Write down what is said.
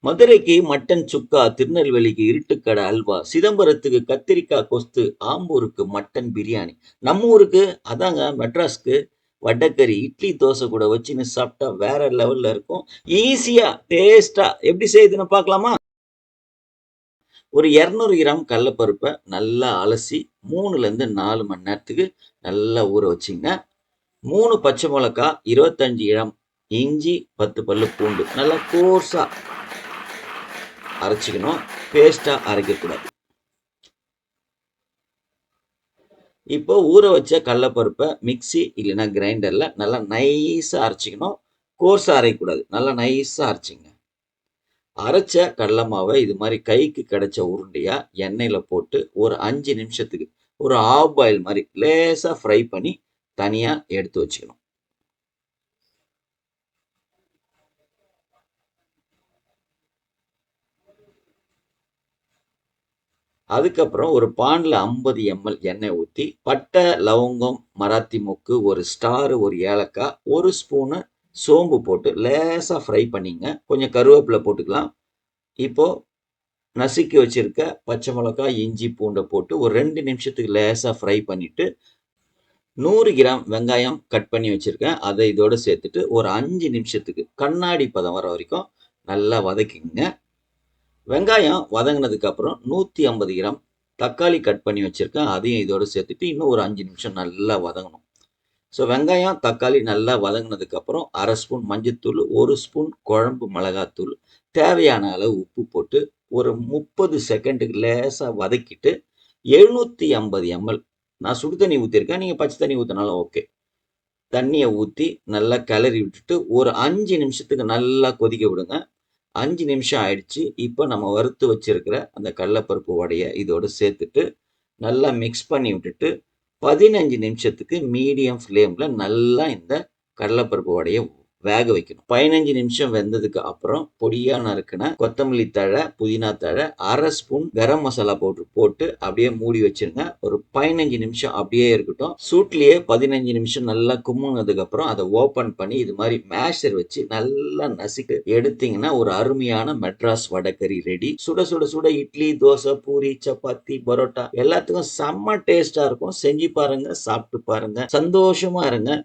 மதுரைக்கு மட்டன் சுக்கா, திருநெல்வேலிக்கு இருட்டுக்கடை அல்வா, சிதம்பரத்துக்கு கத்திரிக்காய் கொஸ்து, ஆம்பூருக்கு மட்டன் பிரியாணி. நம்ம ஊருக்கு அதாங்க மெட்ராஸ்க்கு வடகறி, இட்லி, தோசை கூட வச்சுன்னு சாப்பிட்டா வேற லெவல்ல இருக்கும். ஈஸியா, டேஸ்ட்டா எப்படி செய்யுதுன்னு பார்க்கலாமா? ஒரு 200 கிராம் கடலைப்பருப்பை நல்லா அலசி 3லேருந்து 4 மணி நேரத்துக்கு நல்லா ஊற வச்சுங்க. 3 பச்சை மிளகா, 25 கிராம் இஞ்சி, 10 பல்லு பூண்டு நல்லா கோர்ஸா அரைச்சிக்கணும். பேஸ்டா அரைக்கக்கூடாது. இப்போ ஊற வச்ச கடலைப்பருப்பை மிக்ஸி இல்லைன்னா கிரைண்டர்ல நல்லா நைஸா அரைச்சிக்கணும். கோர்ஸா அரைக்கக்கூடாது. நல்லா நைஸா அரைச்சிங்க. அரைச்ச கடலை மாவை இது மாதிரி கைக்கு கிடைச்ச உருண்டையா எண்ணெயில போட்டு ஒரு 5 நிமிஷத்துக்கு ஒரு ஆஃப் பாயில் மாதிரி லேசா ஃப்ரை பண்ணி தனியா எடுத்து வச்சுக்கணும். அதுக்கப்புறம் ஒரு பான்ல 50 ml எண்ணெய் ஊற்றி பட்டை, லவங்கம், மராத்தி மொக்கு, ஒரு ஸ்டார், ஒரு ஏலக்காய், ஒரு ஸ்பூனு சோம்பு போட்டு லேசாக ஃப்ரை பண்ணிங்க. கொஞ்சம் கருவேப்பிலை போட்டுக்கலாம். இப்போ நசுக்கி வச்சிருக்க பச்சை மிளகாய், இஞ்சி, பூண்டை போட்டு ஒரு 2 நிமிஷத்துக்கு லேசாக ஃப்ரை பண்ணிட்டு 100 கிராம் வெங்காயம் கட் பண்ணி வச்சிருக்கேன். அதை இதோட சேர்த்துட்டு ஒரு 5 நிமிஷத்துக்கு கண்ணாடி பதம் வர வரைக்கும் நல்லா வதக்கிங்க. வெங்காயம் வதங்கினதுக்கு அப்புறம் 150 கிராம் தக்காளி கட் பண்ணி வச்சிருக்கேன். அதையும் இதோட சேர்த்துட்டு இன்னும் ஒரு 5 நிமிஷம் நல்லா வதங்கணும். ஸோ வெங்காயம் தக்காளி நல்லா வதங்கினதுக்கு அப்புறம் 1/2 ஸ்பூன் மஞ்சத்தூள், 1 ஸ்பூன் குழம்பு மிளகாத்தூள், தேவையான அளவு உப்பு போட்டு ஒரு 30 செகண்டுக்கு லேசாக வதக்கிட்டு 750 ml நான் சுடு தண்ணி ஊற்றிருக்கேன். நீங்கள் பச்சை தண்ணி ஊற்றினாலும் ஓகே. தண்ணியை ஊற்றி நல்லா கிளறி விட்டுட்டு ஒரு 5 நிமிஷத்துக்கு நல்லா கொதிக்க விடுங்க. 5 நிமிஷம் ஆயிடுச்சு. இப்போ நம்ம வறுத்து வச்சிருக்கிற அந்த கடலைப்பருப்பு வடைய இதோட சேர்த்துட்டு நல்லா மிக்ஸ் பண்ணி விட்டுட்டு 15 நிமிஷத்துக்கு மீடியம் ஃப்ளேம்ல நல்லா இந்த கடலைப்பருப்பு வடைய வேக வைக்கணும். 15 நிமிஷம் வெந்ததுக்கு அப்புறம் பொடியா நறுக்கின கொத்தமல்லி தழை, புதினா தழை, 1/2 ஸ்பூன் கரம் மசாலா பவுடர் போட்டு அப்படியே மூடி வச்சிருங்க. ஒரு 15 நிமிஷம் அப்படியே இருக்கட்டும். சூட்லயே 15 நிமிஷம் நல்லா கும்முனதுக்கு அப்புறம் அதை ஓபன் பண்ணி இது மாதிரி மேஷர் வச்சு நல்லா நசுக்கி எடுத்தீங்கன்னா ஒரு அருமையான மெட்ராஸ் வடகறி ரெடி. சுட சுட சுட இட்லி, தோசை, பூரி, சப்பாத்தி, பரோட்டா எல்லாத்துக்கும் செம்ம டேஸ்டா இருக்கும். செஞ்சு பாருங்க, சாப்பிட்டு பாருங்க, சந்தோஷமா இருங்க.